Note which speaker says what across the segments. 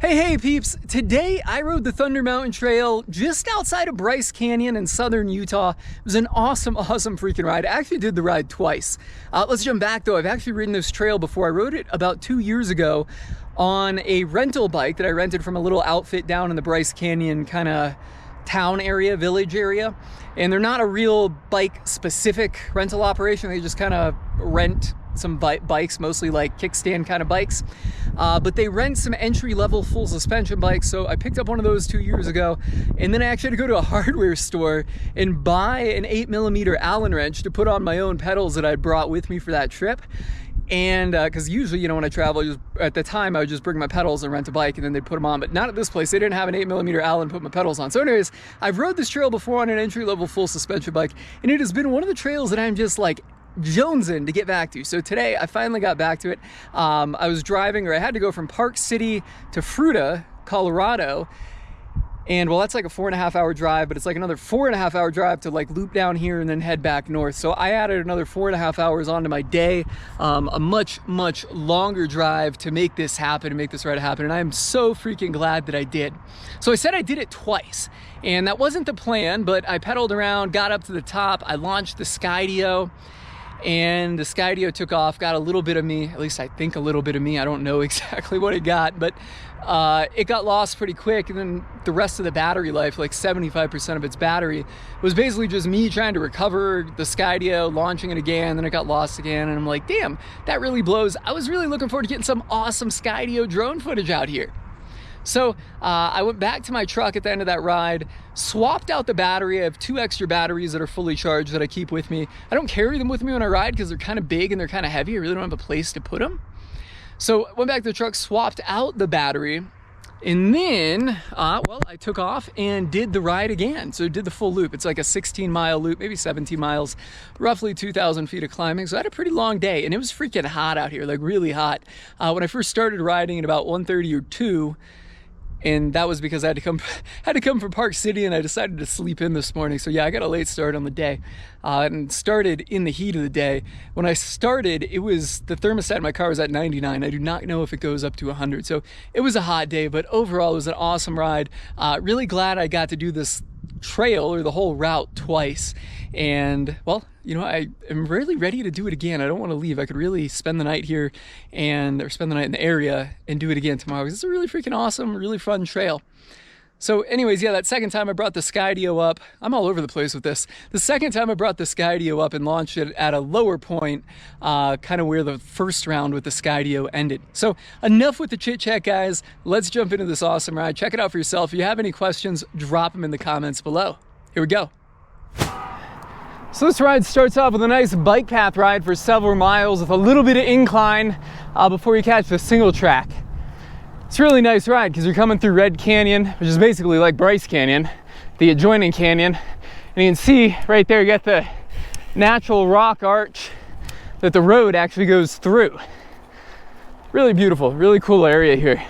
Speaker 1: Hey peeps, today I rode the Thunder Mountain Trail just outside of Bryce Canyon in southern Utah. It was an awesome freaking ride. I actually did the ride twice. Let's jump back though. I've actually ridden this trail before. I rode it about 2 years ago on a rental bike that I rented from a little outfit down in the Bryce Canyon kind of town area, village area. And they're not a real bike specific rental operation. They just kind of rent some bikes, mostly like kickstand kind of bikes, but they rent some entry-level full suspension bikes. So I picked up one of those 2 years ago, and then I actually had to go to a hardware store and buy an 8mm Allen wrench to put on my own pedals that I brought with me for that trip. And because usually, you know, when I travel, at the time I would just bring my pedals and rent a bike and then they'd put them on, but not at this place. They didn't have an 8mm Allen to put my pedals on. So anyways, I've rode this trail before on an entry-level full suspension bike, and it has been one of the trails that I'm just like jonesing to get back to. So today I finally got back to it. I was driving, or I had to go from Park City to Fruita, Colorado. And well, that's like a 4.5 hour drive, but it's like another 4.5 hour drive to like loop down here and then head back north. So I added another 4.5 hours onto my day, a much longer drive to make this happen, to make this ride happen. And I'm so freaking glad that I did. So I said I did it twice, and that wasn't the plan, but I pedaled around, got up to the top, I launched the Skydio, and the Skydio took off, got a little bit of me, at least I think a little bit of me. I don't know exactly what it got, but it got lost pretty quick. And then the rest of the battery life, like 75% of its battery, was basically just me trying to recover the Skydio, launching it again, then it got lost again. And I'm like, damn, that really blows. I was really looking forward to getting some awesome Skydio drone footage out here. So I went back to my truck at the end of that ride, swapped out the battery. I have 2 extra batteries that are fully charged that I keep with me. I don't carry them with me when I ride because they're kind of big and they're kind of heavy. I really don't have a place to put them. So I went back to the truck, swapped out the battery, and then, well, I took off and did the ride again. So I did the full loop. It's like a 16-mile loop, maybe 17 miles, roughly 2,000 feet of climbing. So I had a pretty long day, and it was freaking hot out here, like really hot. When I first started riding at about 1:30 or 2, and that was because I had to come from Park City, and I decided to sleep in this morning. So yeah, I got a late start on the day, and started in the heat of the day. When I started, the thermostat in my car was at 99. I do not know if it goes up to 100. So it was a hot day, but overall it was an awesome ride. Really glad I got to do this trail, or the whole route, twice. And well, you know, I am really ready to do it again. I don't want to leave. I could really spend the night here or spend the night in the area and do it again tomorrow, because it's a really freaking awesome, really fun trail. So anyways, yeah, that second time I brought the Skydio up, I'm all over the place with this. The second time I brought the Skydio up and launched it at a lower point, kind of where the first round with the Skydio ended. So enough with the chit chat, guys. Let's jump into this awesome ride. Check it out for yourself. If you have any questions, drop them in the comments below. Here we go. So this ride starts off with a nice bike path ride for several miles with a little bit of incline before you catch the single track. It's a really nice ride because you're coming through Red Canyon, which is basically like Bryce Canyon, the adjoining canyon. And you can see right there, you got the natural rock arch that the road actually goes through. Really beautiful, really cool area here.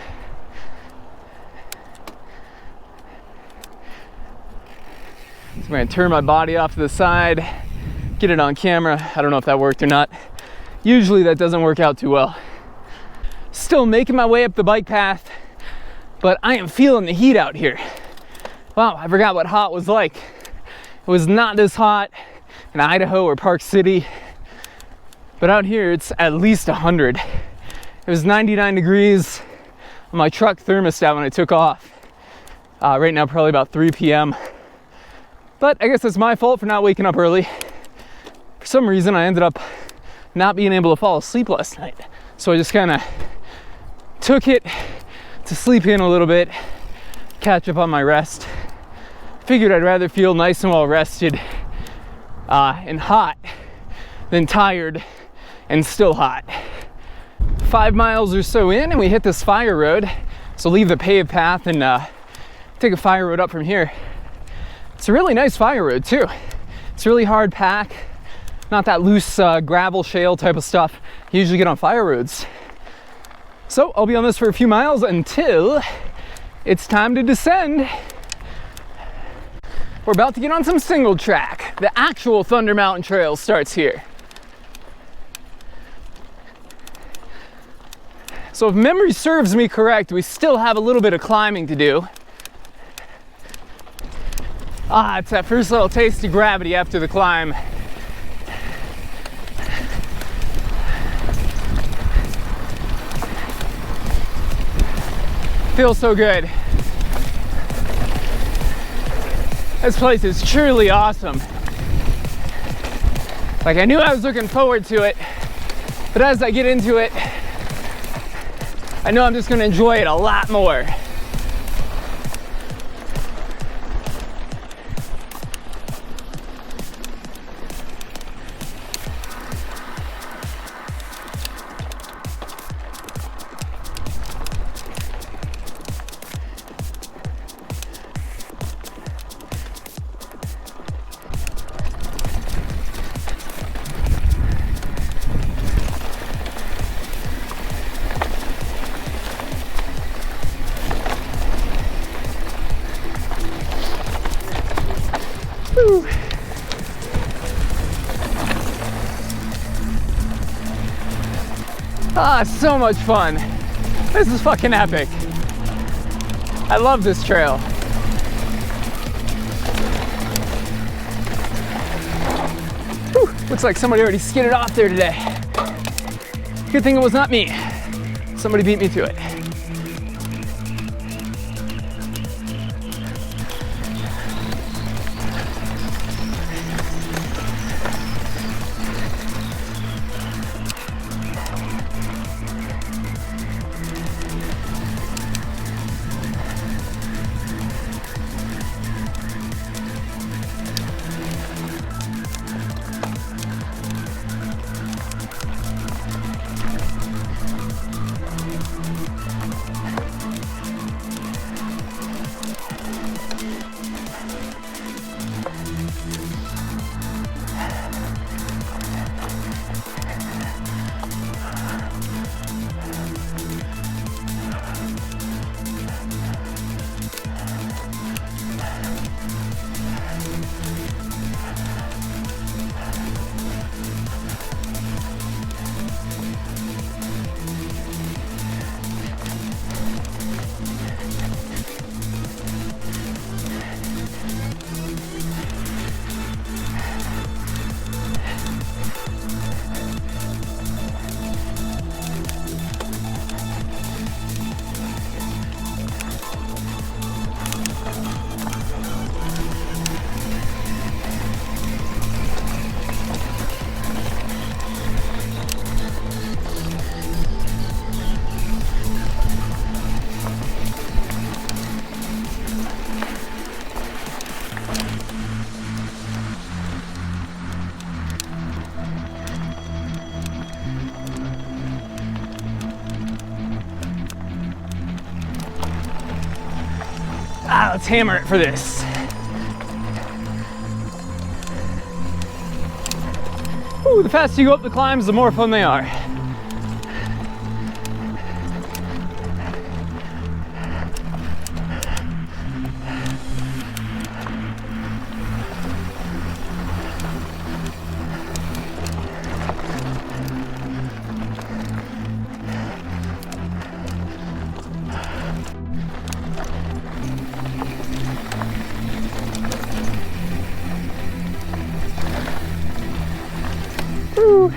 Speaker 1: So I'm going to turn my body off to the side, get it on camera. I don't know if that worked or not. Usually that doesn't work out too well. Still making my way up the bike path, but I am feeling the heat out here. Wow, I forgot what hot was like. It was not this hot in Idaho or Park City, but out here it's at least 100. It was 99 degrees on my truck thermostat when I took off. Right now probably about 3 p.m. But I guess it's my fault for not waking up early. For some reason I ended up not being able to fall asleep last night. So I just kind of took it to sleep in a little bit, catch up on my rest. Figured I'd rather feel nice and well rested and hot than tired and still hot. 5 miles or so in and we hit this fire road. So leave the paved path and take a fire road up from here. It's a really nice fire road too. It's a really hard pack, not that loose gravel shale type of stuff you usually get on fire roads. So I'll be on this for a few miles until it's time to descend. We're about to get on some single track. The actual Thunder Mountain Trail starts here. So if memory serves me correct, we still have a little bit of climbing to do. Ah, it's that first little taste of gravity after the climb. Feels so good. This place is truly awesome. Like, I knew I was looking forward to it, but as I get into it, I know I'm just gonna enjoy it a lot more. Whew. Ah, so much fun. This is fucking epic. I love this trail. Whew. Looks like somebody already skidded off there today. Good thing it was not me. Somebody beat me to it. Ah, let's hammer it for this. Ooh, the faster you go up the climbs, the more fun they are. Woo.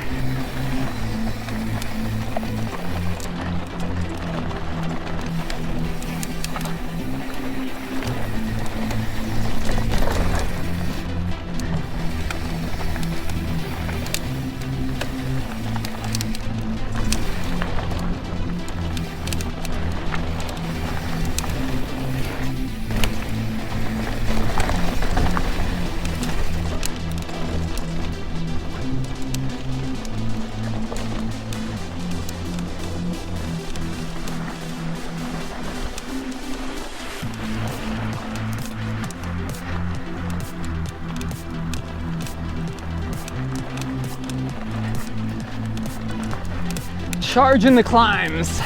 Speaker 1: Charging the climbs.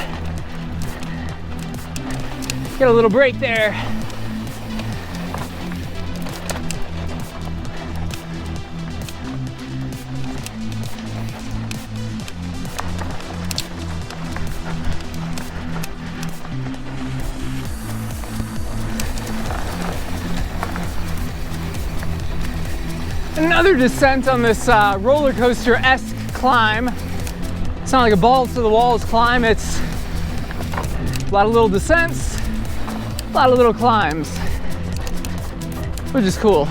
Speaker 1: Get a little break there. Another descent on this roller coaster-esque climb. It's not like a balls to the walls climb, it's a lot of little descents, a lot of little climbs, which is cool.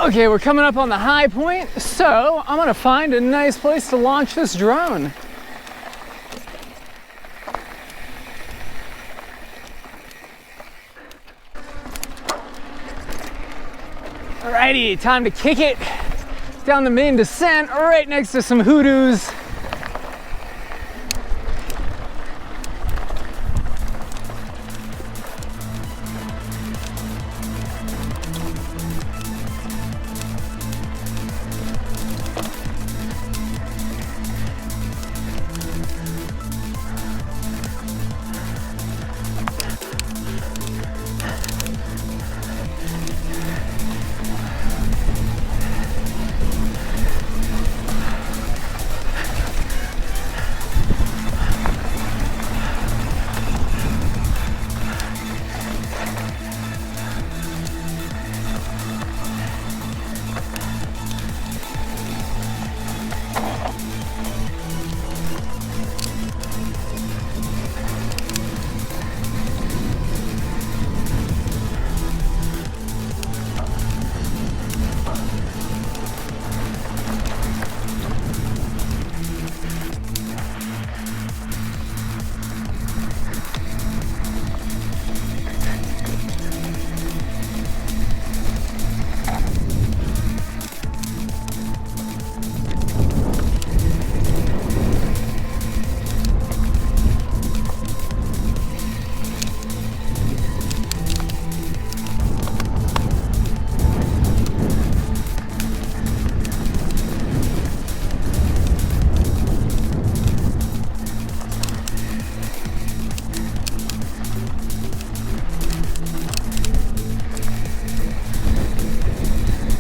Speaker 1: Okay, we're coming up on the high point, so I'm gonna find a nice place to launch this drone. Alrighty, time to kick it down the main descent right next to some Hoodoos.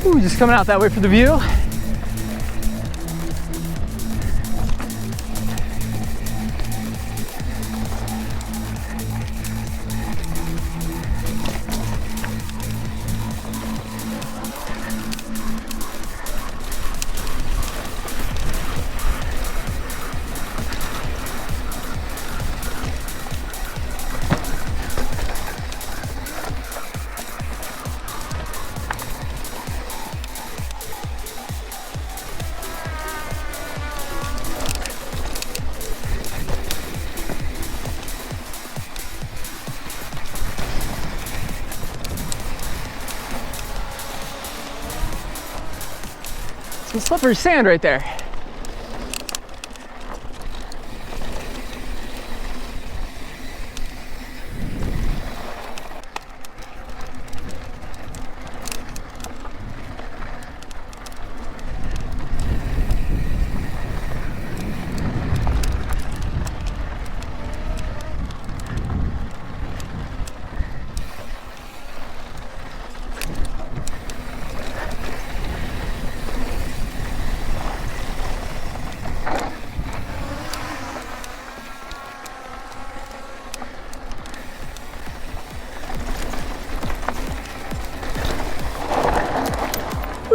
Speaker 1: Ooh, just coming out that way for the view. Some slippery sand right there.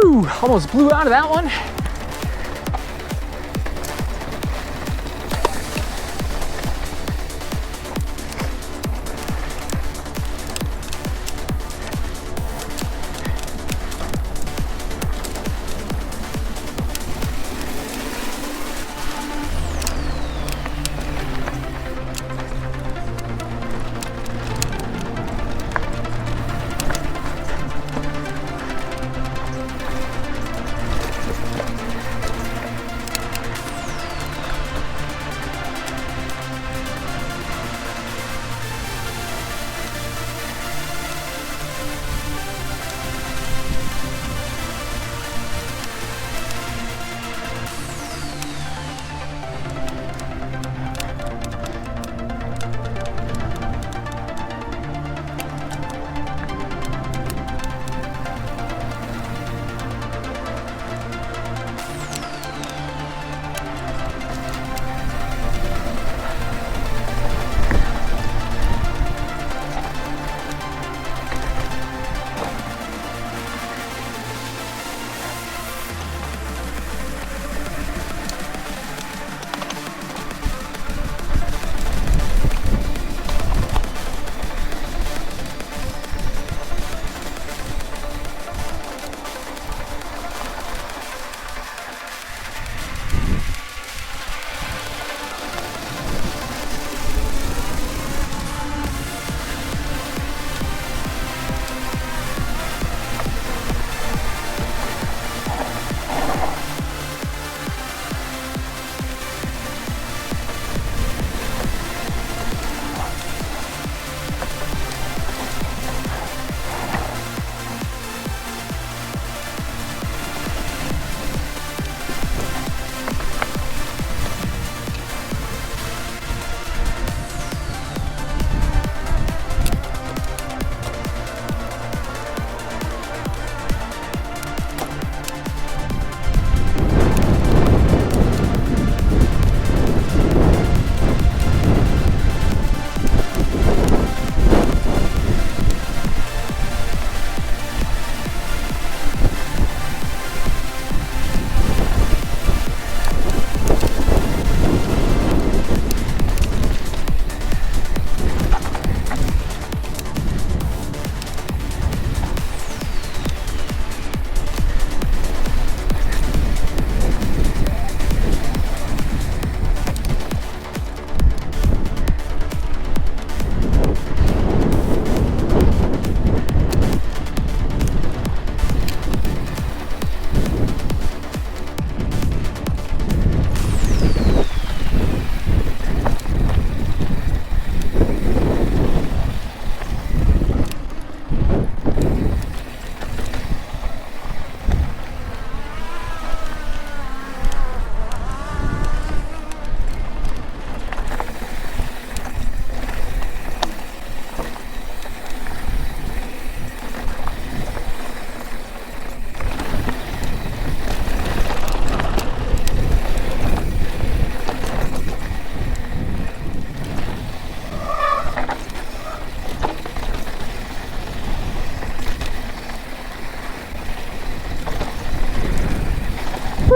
Speaker 1: Ooh, almost blew out of that one.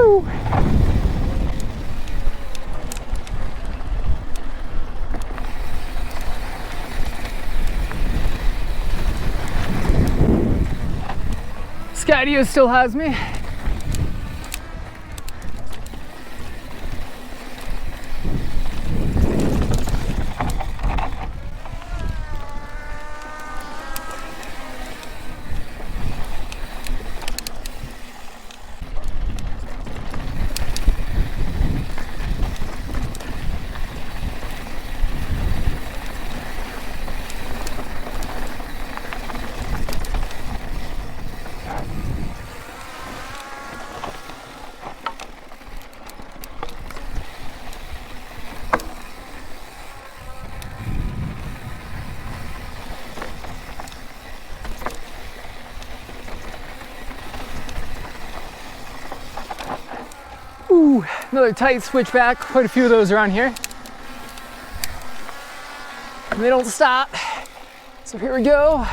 Speaker 1: Woo! Skydio still has me. Ooh, another tight switchback, quite a few of those around here. And they don't stop. So here we go.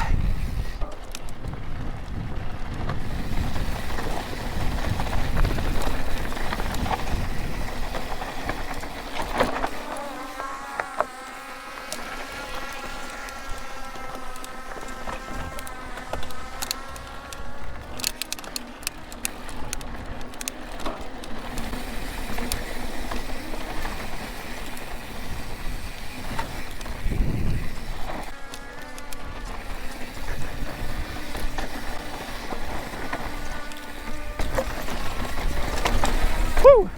Speaker 1: Woo!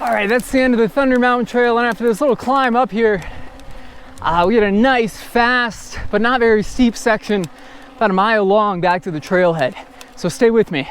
Speaker 1: All right, that's the end of the Thunder Mountain Trail, and after this little climb up here, we had a nice, fast, but not very steep section, about a mile long, back to the trailhead. So stay with me.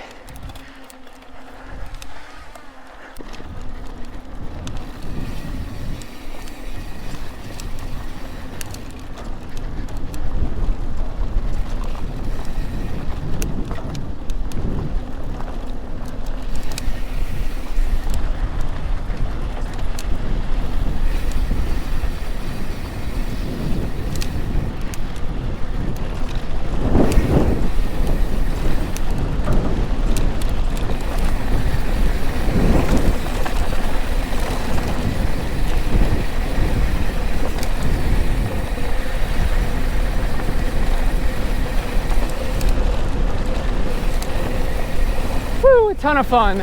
Speaker 1: Woo, a ton of fun.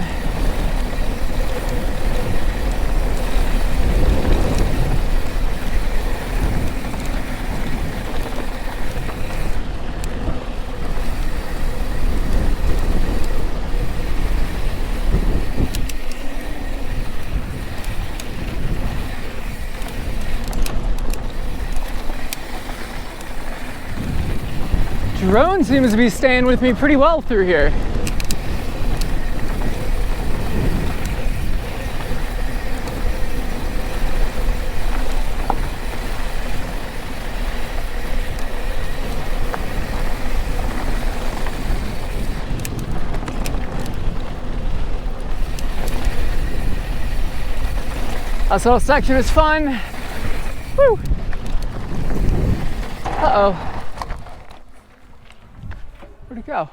Speaker 1: Drone seems to be staying with me pretty well through here. This little section is fun. Woo! Uh-oh. Where'd it go?